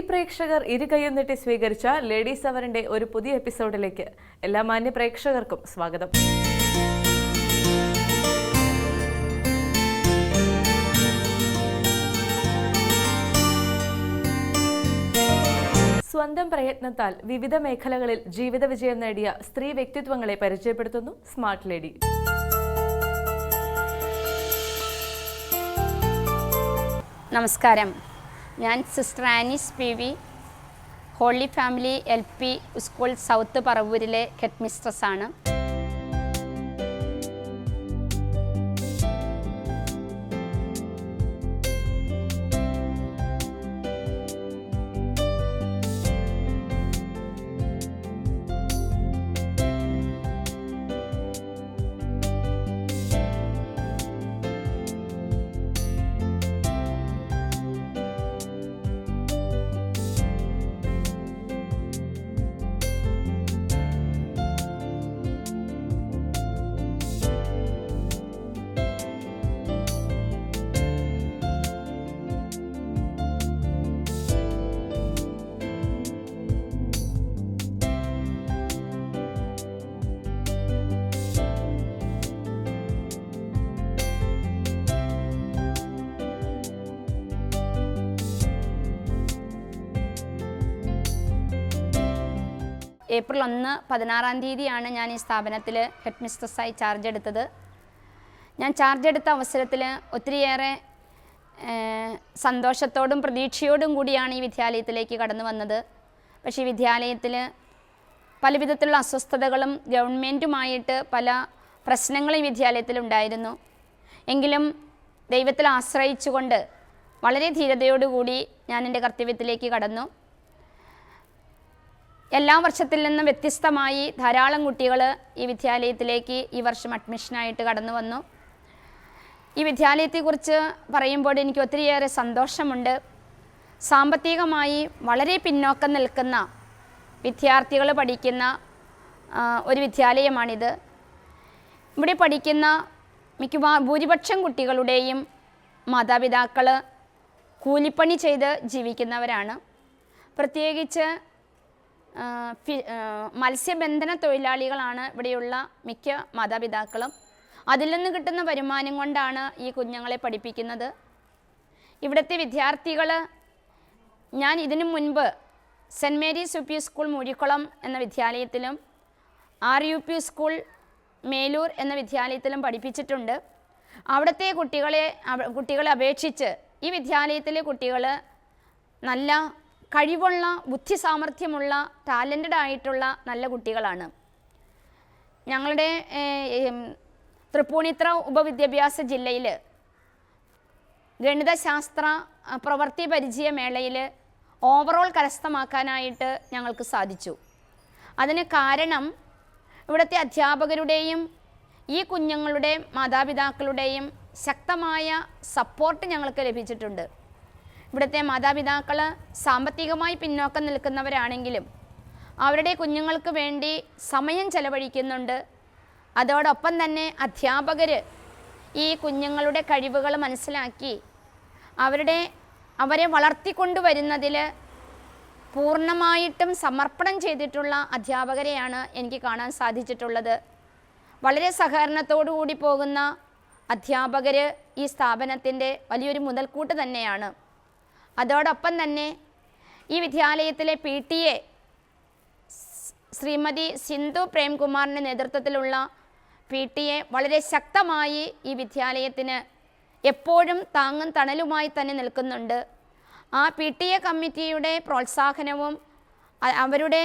പ്രേക്ഷകർ ഇരുകൈയും നീട്ടി സ്വീകരിച്ച ലേഡീസ് അവറിന്റെ ഒരു പുതിയ എപ്പിസോഡിലേക്ക് എല്ലാ മാന്യ പ്രേക്ഷകർക്കും സ്വാഗതം. സ്വന്തം പ്രയത്നത്താൽ വിവിധ മേഖലകളിൽ ജീവിത വിജയം നേടിയ സ്ത്രീ വ്യക്തിത്വങ്ങളെ പരിചയപ്പെടുത്തുന്നു സ്മാർട്ട് ലേഡി. നമസ്കാരം, ഞാൻ sister Anees PV, holy family LP school south പറവൂരിലെ ഹെഡ് മിസ്ട്രസ് ആണ്. ഏപ്രിൽ 1, 16-ാം തീയതിയാണ് ഞാൻ ഈ സ്ഥാപനത്തിൽ ഹെഡ് മിസ്ട്രസ്സായി ചാർജ് എടുത്തത്. ഞാൻ ചാർജ് എടുത്ത അവസരത്തിൽ ഒത്തിരിയേറെ സന്തോഷത്തോടും പ്രതീക്ഷയോടും കൂടിയാണ് ഈ വിദ്യാലയത്തിലേക്ക് കടന്നു വന്നത്. പക്ഷേ ഈ വിദ്യാലയത്തിൽ പല വിധത്തിലുള്ള അസ്വസ്ഥതകളും ഗവൺമെൻറ്റുമായിട്ട് പല പ്രശ്നങ്ങളും ഈ വിദ്യാലയത്തിലുണ്ടായിരുന്നു. എങ്കിലും ദൈവത്തിൽ ആശ്രയിച്ചുകൊണ്ട് വളരെ ധീരതയോടുകൂടി ഞാൻ എൻ്റെ കർത്തവ്യത്തിലേക്ക് കടന്നു. എല്ലാ വർഷത്തിൽ നിന്നും വ്യത്യസ്തമായി ധാരാളം കുട്ടികൾ ഈ വിദ്യാലയത്തിലേക്ക് ഈ വർഷം അഡ്മിഷനായിട്ട് കടന്നു വന്നു. ഈ വിദ്യാലയത്തെക്കുറിച്ച് പറയുമ്പോൾ എനിക്ക് ഒത്തിരിയേറെ സന്തോഷമുണ്ട്. സാമ്പത്തികമായി വളരെ പിന്നോക്കം നിൽക്കുന്ന വിദ്യാർത്ഥികൾ പഠിക്കുന്ന ഒരു വിദ്യാലയമാണിത്. ഇവിടെ പഠിക്കുന്ന ഭൂരിപക്ഷം കുട്ടികളുടെയും മാതാപിതാക്കൾ കൂലിപ്പണി ചെയ്ത് ജീവിക്കുന്നവരാണ്. പ്രത്യേകിച്ച് മത്സ്യബന്ധന തൊഴിലാളികളാണ് ഇവിടെയുള്ള മിക്ക മാതാപിതാക്കളും. അതിൽ നിന്ന് കിട്ടുന്ന വരുമാനം കൊണ്ടാണ് ഈ കുഞ്ഞുങ്ങളെ പഠിപ്പിക്കുന്നത്. ഇവിടുത്തെ വിദ്യാർത്ഥികൾ, ഞാൻ ഇതിനു മുൻപ് Saint Mary's UP school Moozhikkulam എന്ന വിദ്യാലയത്തിലും RUP സ്കൂൾ മേലൂർ എന്ന വിദ്യാലയത്തിലും പഠിപ്പിച്ചിട്ടുണ്ട്. അവിടുത്തെ കുട്ടികളെ അപേക്ഷിച്ച് ഈ വിദ്യാലയത്തിലെ കുട്ടികൾ നല്ല കഴിവുള്ള, ബുദ്ധി സാമർഥ്യമുള്ള, ടാലൻറ്റഡ് ആയിട്ടുള്ള നല്ല കുട്ടികളാണ്. ഞങ്ങളുടെ തൃപ്പൂണിത്തുറ ഉപവിദ്യാഭ്യാസ ജില്ലയിൽ ഗണിതശാസ്ത്ര പ്രവൃത്തി പരിചയ മേളയിൽ ഓവറോൾ കരസ്ഥമാക്കാനായിട്ട് ഞങ്ങൾക്ക് സാധിച്ചു. അതിന് കാരണം ഇവിടുത്തെ അധ്യാപകരുടെയും ഈ കുഞ്ഞുങ്ങളുടെ മാതാപിതാക്കളുടെയും ശക്തമായ സപ്പോർട്ട് ഞങ്ങൾക്ക് ലഭിച്ചിട്ടുണ്ട്. ഇവിടുത്തെ മാതാപിതാക്കൾ സാമ്പത്തികമായി പിന്നോക്കം നിൽക്കുന്നവരാണെങ്കിലും അവരുടെ കുഞ്ഞുങ്ങൾക്ക് വേണ്ടി സമയം ചെലവഴിക്കുന്നുണ്ട്. അതോടൊപ്പം തന്നെ അധ്യാപകർ ഈ കുഞ്ഞുങ്ങളുടെ കഴിവുകൾ മനസ്സിലാക്കി അവരെ വളർത്തിക്കൊണ്ടുവരുന്നതിൽ പൂർണ്ണമായിട്ടും സമർപ്പണം ചെയ്തിട്ടുള്ള അധ്യാപകരെയാണ് എനിക്ക് കാണാൻ സാധിച്ചിട്ടുള്ളത്. വളരെ സഹകരണത്തോടു കൂടി പോകുന്ന അധ്യാപകർ ഈ സ്ഥാപനത്തിൻ്റെ വലിയൊരു മുതൽക്കൂട്ട് തന്നെയാണ്. അതോടൊപ്പം തന്നെ ഈ വിദ്യാലയത്തിലെ PTA ശ്രീമതി സിന്ധു പ്രേംകുമാറിൻ്റെ നേതൃത്വത്തിലുള്ള PTA വളരെ ശക്തമായി ഈ വിദ്യാലയത്തിന് എപ്പോഴും താങ്ങും തണലുമായി തന്നെ നിൽക്കുന്നുണ്ട്. ആ PTA കമ്മിറ്റിയുടെ പ്രോത്സാഹനവും അവരുടെ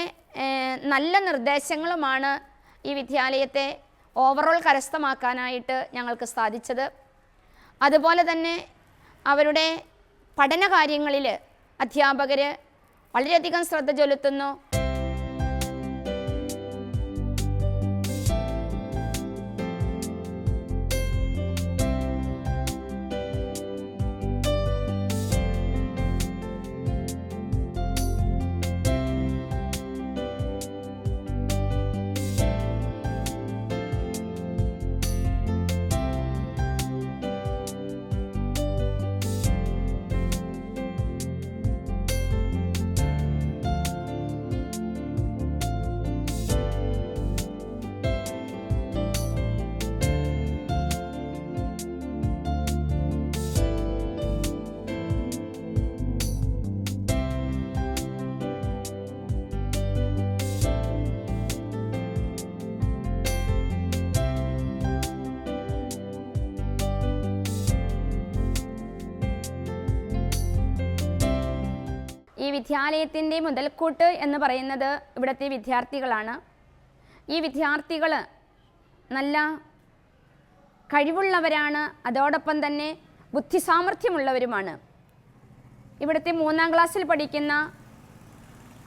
നല്ല നിർദ്ദേശങ്ങളുമാണ് ഈ വിദ്യാലയത്തെ ഓവറോൾ കരസ്ഥമാക്കാനായിട്ട് ഞങ്ങൾക്ക് സാധിച്ചത്. അതുപോലെ തന്നെ അവരുടെ പഠന കാര്യങ്ങളിൽ അധ്യാപകർ വളരെയധികം ശ്രദ്ധ ചെലുത്തുന്നു. വിദ്യാലയത്തിൻ്റെ മുതൽക്കൂട്ട് എന്ന് പറയുന്നത് ഇവിടുത്തെ വിദ്യാർത്ഥികളാണ്. ഈ വിദ്യാർത്ഥികൾ നല്ല കഴിവുള്ളവരാണ്, അതോടൊപ്പം തന്നെ ബുദ്ധിസാമർഥ്യമുള്ളവരുമാണ്. ഇവിടുത്തെ 3ാം ക്ലാസ്സിൽ പഠിക്കുന്ന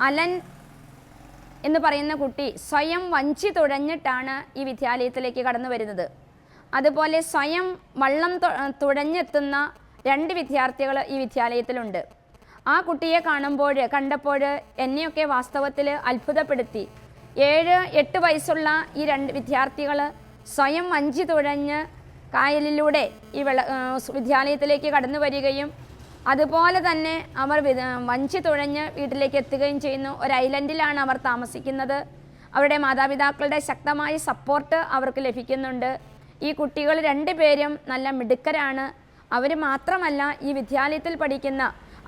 അലൻ എന്ന് പറയുന്ന കുട്ടി സ്വയം വഞ്ചി തുഴഞ്ഞിട്ടാണ് ഈ വിദ്യാലയത്തിലേക്ക് കടന്നു വരുന്നത്. അതുപോലെ സ്വയം വള്ളം തുഴഞ്ഞെത്തുന്ന 2 വിദ്യാർത്ഥികൾ ഈ വിദ്യാലയത്തിലുണ്ട്. ആ കുട്ടിയെ കണ്ടപ്പോൾ എന്നെയൊക്കെ വാസ്തവത്തിൽ അത്ഭുതപ്പെടുത്തി. 7-8 വയസ്സുള്ള ഈ 2 വിദ്യാർത്ഥികൾ സ്വയം വഞ്ചി തുഴഞ്ഞ് കായലിലൂടെ ഈ വിദ്യാലയത്തിലേക്ക് കടന്നു വരികയും അതുപോലെ തന്നെ അവർ വഞ്ചി തുഴഞ്ഞ് വീട്ടിലേക്ക് എത്തുകയും ചെയ്യുന്നു. ഒരു ഐലൻഡിലാണ് അവർ താമസിക്കുന്നത്. അവരുടെ മാതാപിതാക്കളുടെ ശക്തമായ സപ്പോർട്ട് അവർക്ക് ലഭിക്കുന്നുണ്ട്. ഈ കുട്ടികൾ 2 പേരും നല്ല മിടുക്കരാണ്. അവർ മാത്രമല്ല, ഈ വിദ്യാലയത്തിൽ പഠിക്കുന്ന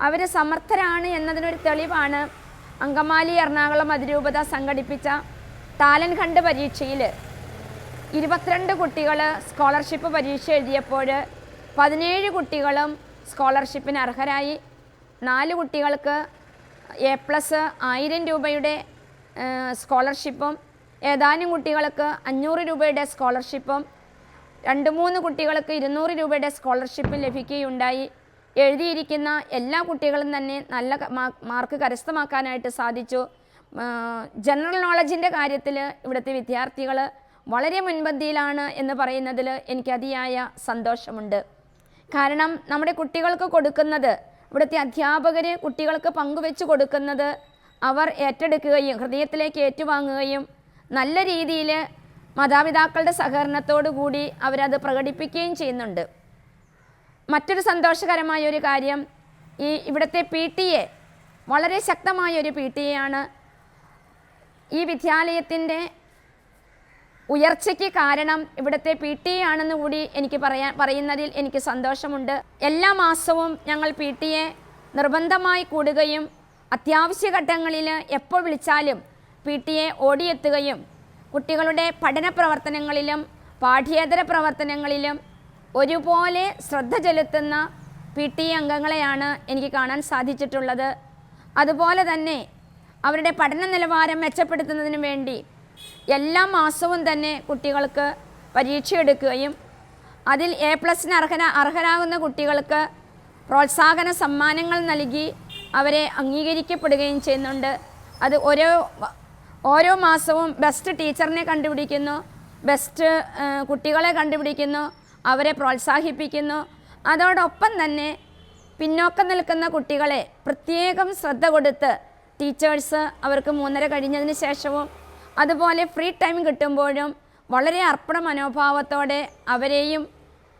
അവർ സമർത്ഥരാണ് എന്നതിനൊരു തെളിവാണ് അങ്കമാലി എറണാകുളം അതിരൂപത സംഘടിപ്പിച്ച ടാലൻറ്റ് ഹണ്ട് പരീക്ഷയിൽ 22 കുട്ടികൾ സ്കോളർഷിപ്പ് പരീക്ഷ എഴുതിയപ്പോൾ 17 കുട്ടികളും സ്കോളർഷിപ്പിന് അർഹരായി. 4 കുട്ടികൾക്ക് A+ 1000 രൂപയുടെ സ്കോളർഷിപ്പും ഏതാനും കുട്ടികൾക്ക് 500 രൂപയുടെ സ്കോളർഷിപ്പും 2-3 കുട്ടികൾക്ക് 200 രൂപയുടെ സ്കോളർഷിപ്പും ലഭിക്കുകയുണ്ടായി. എഴുതിയിരിക്കുന്ന എല്ലാ കുട്ടികളും തന്നെ നല്ല മാർക്ക് കരസ്ഥമാക്കാനായിട്ട് സാധിച്ചു. ജനറൽ നോളജിൻ്റെ കാര്യത്തിൽ ഇവിടുത്തെ വിദ്യാർത്ഥികൾ വളരെ മുൻപന്തിയിലാണ് എന്ന് പറയുന്നതിൽ എനിക്ക് അതിയായ സന്തോഷമുണ്ട്. കാരണം നമ്മുടെ കുട്ടികൾക്ക് കൊടുക്കുന്നത്, ഇവിടുത്തെ അധ്യാപകർ കുട്ടികൾക്ക് പങ്കുവെച്ച് കൊടുക്കുന്നത് അവർ ഏറ്റെടുക്കുകയും ഹൃദയത്തിലേക്ക് ഏറ്റുവാങ്ങുകയും നല്ല രീതിയിൽ മാതാപിതാക്കളുടെ സഹകരണത്തോടു കൂടി അവരത് പ്രകടിപ്പിക്കുകയും ചെയ്യുന്നുണ്ട്. മറ്റൊരു സന്തോഷകരമായൊരു കാര്യം, ഇവിടുത്തെ PTA വളരെ ശക്തമായൊരു PTA ആണ്. ഈ വിദ്യാലയത്തിൻ്റെ ഉയർച്ചയ്ക്ക് കാരണം ഇവിടുത്തെ PTA ആണെന്ന് കൂടി എനിക്ക് പറയുന്നതിൽ എനിക്ക് സന്തോഷമുണ്ട്. എല്ലാ മാസവും ഞങ്ങൾ PTA നിർബന്ധമായി കൂടുകയും അത്യാവശ്യ ഘട്ടങ്ങളിൽ എപ്പോൾ വിളിച്ചാലും PTA ഓടിയെത്തുകയും കുട്ടികളുടെ പഠന പ്രവർത്തനങ്ങളിലും പാഠ്യേതര പ്രവർത്തനങ്ങളിലും ഒരുപോലെ ശ്രദ്ധ ചെലുത്തുന്ന PTA അംഗങ്ങളെയാണ് എനിക്ക് കാണാൻ സാധിച്ചിട്ടുള്ളത്. അതുപോലെ തന്നെ അവരുടെ പഠന നിലവാരം മെച്ചപ്പെടുത്തുന്നതിന് വേണ്ടി എല്ലാ മാസവും തന്നെ കുട്ടികൾക്ക് പരീക്ഷ എടുക്കുകയും അതിൽ A+ന് അർഹരാകുന്ന കുട്ടികൾക്ക് പ്രോത്സാഹന സമ്മാനങ്ങൾ നൽകി അവരെ അംഗീകരിക്കപ്പെടുകയും ചെയ്യുന്നുണ്ട്. അത് ഓരോ മാസവും ബെസ്റ്റ് ടീച്ചറിനെ കണ്ടുപിടിക്കുന്നു, ബെസ്റ്റ് കുട്ടികളെ കണ്ടുപിടിക്കുന്നു, അവരെ പ്രോത്സാഹിപ്പിക്കുന്നു. അതോടൊപ്പം തന്നെ പിന്നോക്കം നിൽക്കുന്ന കുട്ടികളെ പ്രത്യേകം ശ്രദ്ധ കൊടുത്ത് ടീച്ചേഴ്സ് അവർക്ക് 3:30 കഴിഞ്ഞതിന് ശേഷവും അതുപോലെ ഫ്രീ ടൈം കിട്ടുമ്പോഴും വളരെ അർപ്പണ മനോഭാവത്തോടെ അവരെയും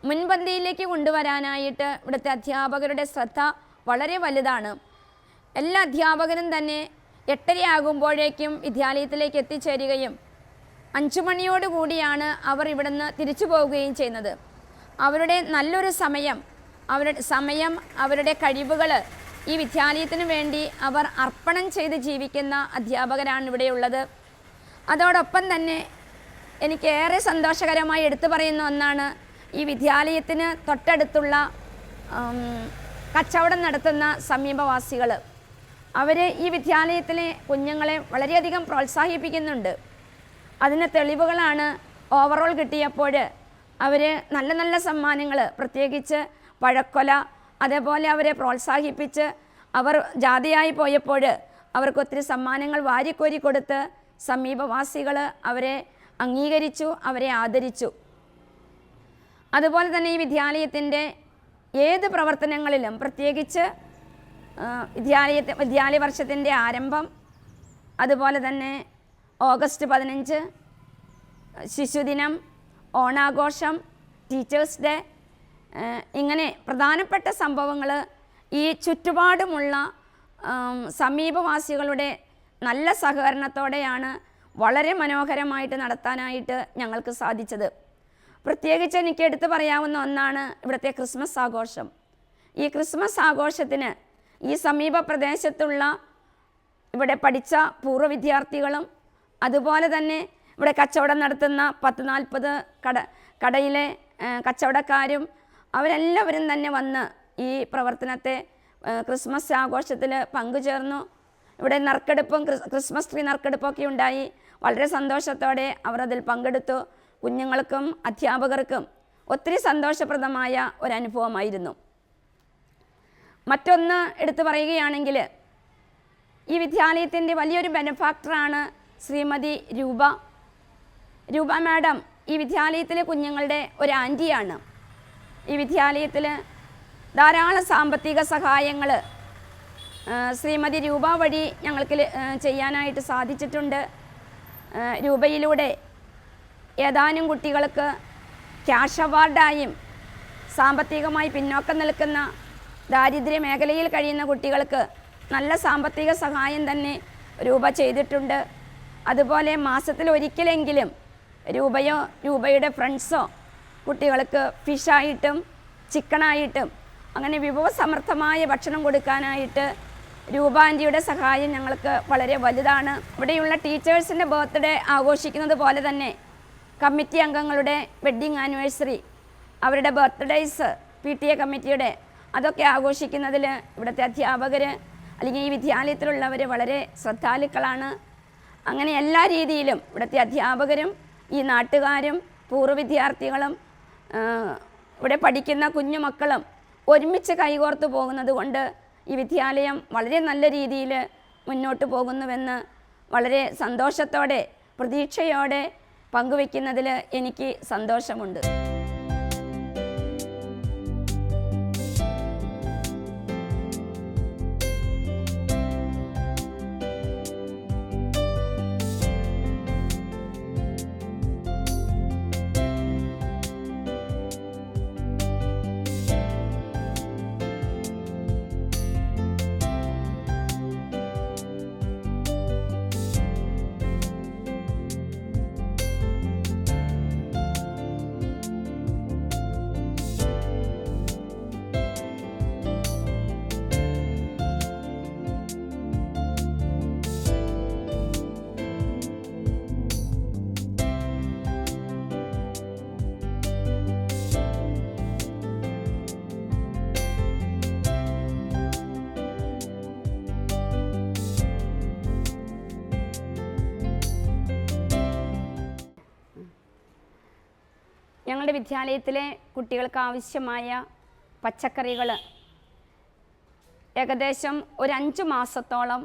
മുൻപന്തിയിലേക്ക് കൊണ്ടുവരാനായിട്ട് ഇവിടുത്തെ അധ്യാപകരുടെ ശ്രദ്ധ വളരെ വലുതാണ്. എല്ലാ അധ്യാപകരും തന്നെ 8:30 ആകുമ്പോഴേക്കും വിദ്യാലയത്തിലേക്ക് എത്തിച്ചേരുകയും 5 മണിയോടുകൂടിയാണ് അവർ ഇവിടുന്ന് തിരിച്ചു പോവുകയും ചെയ്യുന്നത്. അവരുടെ നല്ലൊരു സമയം, അവരുടെ കഴിവുകൾ ഈ വിദ്യാലയത്തിന് വേണ്ടി അവർ അർപ്പണം ചെയ്ത് ജീവിക്കുന്ന അധ്യാപകരാണ് ഇവിടെയുള്ളത്. അതോടൊപ്പം തന്നെ എനിക്കേറെ സന്തോഷകരമായി എടുത്തു പറയുന്ന ഒന്നാണ് ഈ വിദ്യാലയത്തിന് തൊട്ടടുത്തുള്ള കച്ചവടം നടത്തുന്ന സമീപവാസികൾ. അവർ ഈ വിദ്യാലയത്തിലെ കുഞ്ഞുങ്ങളെ വളരെയധികം പ്രോത്സാഹിപ്പിക്കുന്നുണ്ട്. അതിന് തെളിവുകളാണ് ഓവറോൾ കിട്ടിയപ്പോൾ അവർ നല്ല നല്ല സമ്മാനങ്ങൾ, പ്രത്യേകിച്ച് പഴക്കൊല, അതേപോലെ അവരെ പ്രോത്സാഹിപ്പിച്ച് അവർ ജാതിയായി പോയപ്പോൾ അവർക്ക് ഒത്തിരി സമ്മാനങ്ങൾ വാരിക്കോരി കൊടുത്ത് സമീപവാസികൾ അവരെ അംഗീകരിച്ചു, അവരെ ആദരിച്ചു. അതുപോലെ തന്നെ ഈ വിദ്യാലയത്തിൻ്റെ ഏത് പ്രവർത്തനങ്ങളിലും, പ്രത്യേകിച്ച് വിദ്യാലയ വർഷത്തിൻ്റെ ആരംഭം, അതുപോലെ തന്നെ ഓഗസ്റ്റ് 15, ശിശുദിനം, ഓണാഘോഷം, ടീച്ചേഴ്സ് ഡേ, ഇങ്ങനെ പ്രധാനപ്പെട്ട സംഭവങ്ങൾ ഈ ചുറ്റുപാടുമുള്ള സമീപവാസികളുടെ നല്ല സഹകരണത്തോടെയാണ് വളരെ മനോഹരമായിട്ട് നടത്താനായിട്ട് ഞങ്ങൾക്ക് സാധിച്ചത്. പ്രത്യേകിച്ച് എനിക്ക് എടുത്തു പറയാവുന്ന ഒന്നാണ് ഇവിടുത്തെ ക്രിസ്മസ് ആഘോഷം. ഈ ക്രിസ്മസ് ആഘോഷത്തിന് ഈ സമീപ പ്രദേശത്തുള്ള ഇവിടെ പഠിച്ച പൂർവ്വ വിദ്യാർത്ഥികളും അതുപോലെ തന്നെ ഇവിടെ കച്ചവടം നടത്തുന്ന 10-40 കടയിലെ കച്ചവടക്കാരും അവരെല്ലാവരും തന്നെ വന്ന് ഈ പ്രവർത്തനത്തെ ക്രിസ്മസ് ആഘോഷത്തിൽ പങ്കുചേർന്നു. ഇവിടെ നറുക്കെടുപ്പും ക്രിസ്മസ് ട്രീ നറുക്കെടുപ്പൊക്കെ ഉണ്ടായി. വളരെ സന്തോഷത്തോടെ അവർ അതിൽ പങ്കെടുത്തു. കുഞ്ഞുങ്ങൾക്കും അധ്യാപകർക്കും ഒത്തിരി സന്തോഷപ്രദമായ ഒരനുഭവമായിരുന്നു. മറ്റൊന്ന് എടുത്തു പറയുകയാണെങ്കിൽ, ഈ വിദ്യാലയത്തിൻ്റെ വലിയൊരു ബെനഫാക്ടറാണ് ശ്രീമതി രൂപ മാഡം. ഈ വിദ്യാലയത്തിലെ കുഞ്ഞുങ്ങളുടെ ഒരു ആൻറ്റിയാണ്. ഈ വിദ്യാലയത്തിൽ ധാരാളം സാമ്പത്തിക സഹായങ്ങൾ ശ്രീമതി രൂപ വഴി ഞങ്ങൾക്ക് ചെയ്യാനായിട്ട് സാധിച്ചിട്ടുണ്ട്. രൂപയിലൂടെ ഏതാനും കുട്ടികൾക്ക് ക്യാഷ് അവാർഡായും സാമ്പത്തികമായി പിന്നോക്കം നിൽക്കുന്ന ദാരിദ്ര്യ മേഖലയിൽ കഴിയുന്ന കുട്ടികൾക്ക് നല്ല സാമ്പത്തിക സഹായം തന്നെ രൂപ ചെയ്തിട്ടുണ്ട്. അതുപോലെ മാസത്തിൽ ഒരിക്കലെങ്കിലും രൂപയുടെ ഫ്രണ്ട്സോ കുട്ടികൾക്ക് ഫിഷായിട്ടും ചിക്കനായിട്ടും അങ്ങനെ വിഭവസമൃദ്ധമായ ഭക്ഷണം കൊടുക്കാനായിട്ട് രൂപ ആൻറ്റിയുടെ സഹായം ഞങ്ങൾക്ക് വളരെ വലുതാണ്. ഇവിടെയുള്ള ടീച്ചേഴ്സിൻ്റെ ബർത്ത്ഡേ ആഘോഷിക്കുന്നത് പോലെ തന്നെ കമ്മിറ്റി അംഗങ്ങളുടെ വെഡ്ഡിങ് ആനിവേഴ്സറി, അവരുടെ ബർത്ത്ഡേയ്സ്, PTA കമ്മിറ്റിയുടെ അതൊക്കെ ആഘോഷിക്കുന്നതിൽ ഇവിടുത്തെ അധ്യാപകർ അല്ലെങ്കിൽ ഈ വിദ്യാലയത്തിലുള്ളവർ വളരെ ശ്രദ്ധാലുക്കളാണ്. അങ്ങനെ എല്ലാ രീതിയിലും ഇവിടുത്തെ അധ്യാപകരും ഈ നാട്ടുകാരും പൂർവ്വ വിദ്യാർത്ഥികളും ഇവിടെ പഠിക്കുന്ന കുഞ്ഞുമക്കളും ഒരുമിച്ച് കൈകോർത്ത് പോകുന്നത് കൊണ്ട് ഈ വിദ്യാലയം വളരെ നല്ല രീതിയിൽ മുന്നോട്ട് പോകുന്നുവെന്ന് വളരെ സന്തോഷത്തോടെ പ്രതീക്ഷയോടെ പങ്കുവെക്കുന്നതിൽ എനിക്ക് സന്തോഷമുണ്ട്. ഞങ്ങളുടെ വിദ്യാലയത്തിലെ കുട്ടികൾക്ക് ആവശ്യമായ പച്ചക്കറികൾ ഏകദേശം ഒരു 5 മാസത്തോളം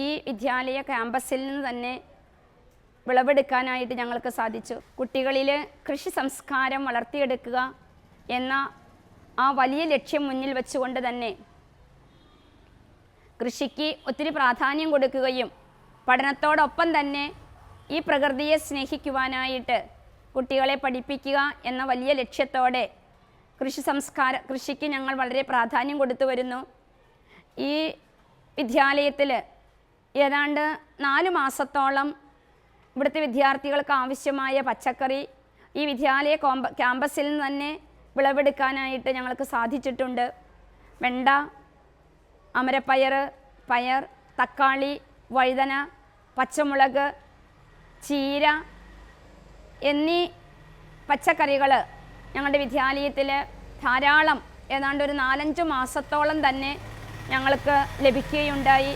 ഈ വിദ്യാലയ ക്യാമ്പസിൽ നിന്ന് തന്നെ വിളവെടുക്കാനായിട്ട് ഞങ്ങൾക്ക് സാധിച്ചു. കുട്ടികളിൽ കൃഷി സംസ്കാരം വളർത്തിയെടുക്കുക എന്ന ആ വലിയ ലക്ഷ്യം മുന്നിൽ വെച്ചുകൊണ്ട് തന്നെ കൃഷിക്ക് ഒത്തിരി പ്രാധാന്യം കൊടുക്കുകയും പഠനത്തോടൊപ്പം തന്നെ ഈ പ്രകൃതിയെ സ്നേഹിക്കുവാനായിട്ട് കുട്ടികളെ പഠിപ്പിക്കുക എന്ന വലിയ ലക്ഷ്യത്തോടെ കൃഷിക്ക് ഞങ്ങൾ വളരെ പ്രാധാന്യം കൊടുത്തു വരുന്നു. ഈ വിദ്യാലയത്തിൽ ഏതാണ്ട് 4 മാസത്തോളം ഇവിടുത്തെ വിദ്യാർത്ഥികൾക്ക് ആവശ്യമായ പച്ചക്കറി ഈ വിദ്യാലയ ക്യാമ്പസിൽ നിന്ന് തന്നെ വിളവെടുക്കാനായിട്ട് ഞങ്ങൾക്ക് സാധിച്ചിട്ടുണ്ട്. വെണ്ട, അമരപ്പയർ, പയർ, തക്കാളി, വഴുതന, പച്ചമുളക്, ചീര എന്നീ പച്ചക്കറികൾ ഞങ്ങളുടെ വിദ്യാലയത്തിൽ ധാരാളം ഏതാണ്ട് ഒരു 4-5 മാസത്തോളം തന്നെ ഞങ്ങൾക്ക് ലഭിക്കുകയുണ്ടായി.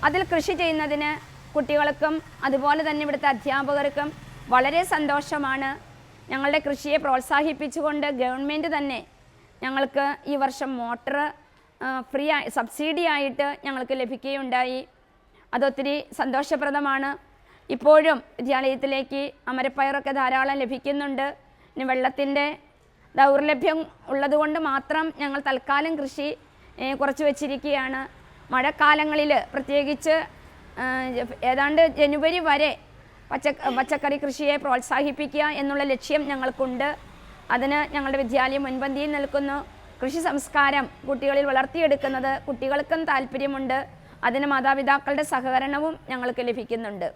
അതിൽ കൃഷി ചെയ്യുന്നതിന് കുട്ടികൾക്കും അതുപോലെ തന്നെ ഇവിടുത്തെ അധ്യാപകർക്കും വളരെ സന്തോഷമാണ്. ഞങ്ങളുടെ കൃഷിയെ പ്രോത്സാഹിപ്പിച്ചുകൊണ്ട് ഗവൺമെൻറ് തന്നെ ഞങ്ങൾക്ക് ഈ വർഷം മോട്ടർ സബ്സിഡി ആയിട്ട് ഞങ്ങൾക്ക് ലഭിക്കുകയുണ്ടായി. അതൊത്തിരി സന്തോഷപ്രദമാണ്. ഇപ്പോഴും വിദ്യാലയത്തിലേക്ക് അമരപ്പയറൊക്കെ ധാരാളം ലഭിക്കുന്നുണ്ട്. ഇനി വെള്ളത്തിൻ്റെ ദൗർലഭ്യം ഉള്ളതുകൊണ്ട് മാത്രം ഞങ്ങൾ തൽക്കാലം കൃഷി കുറച്ച് വെച്ചിരിക്കുകയാണ്. മഴക്കാലങ്ങളിൽ പ്രത്യേകിച്ച് ഏതാണ്ട് ജനുവരി വരെ പച്ചക്കറി കൃഷിയെ പ്രോത്സാഹിപ്പിക്കുക എന്നുള്ള ലക്ഷ്യം ഞങ്ങൾക്കുണ്ട്. അതിന് ഞങ്ങളുടെ വിദ്യാലയം മുൻപന്തിയിൽ നിൽക്കുന്നു. കൃഷി സംസ്കാരം കുട്ടികളിൽ വളർത്തിയെടുക്കുന്നത് കുട്ടികൾക്കും താല്പര്യമുണ്ട്. അതിന് മാതാപിതാക്കളുടെ സഹകരണവും ഞങ്ങൾക്ക് ലഭിക്കുന്നുണ്ട്.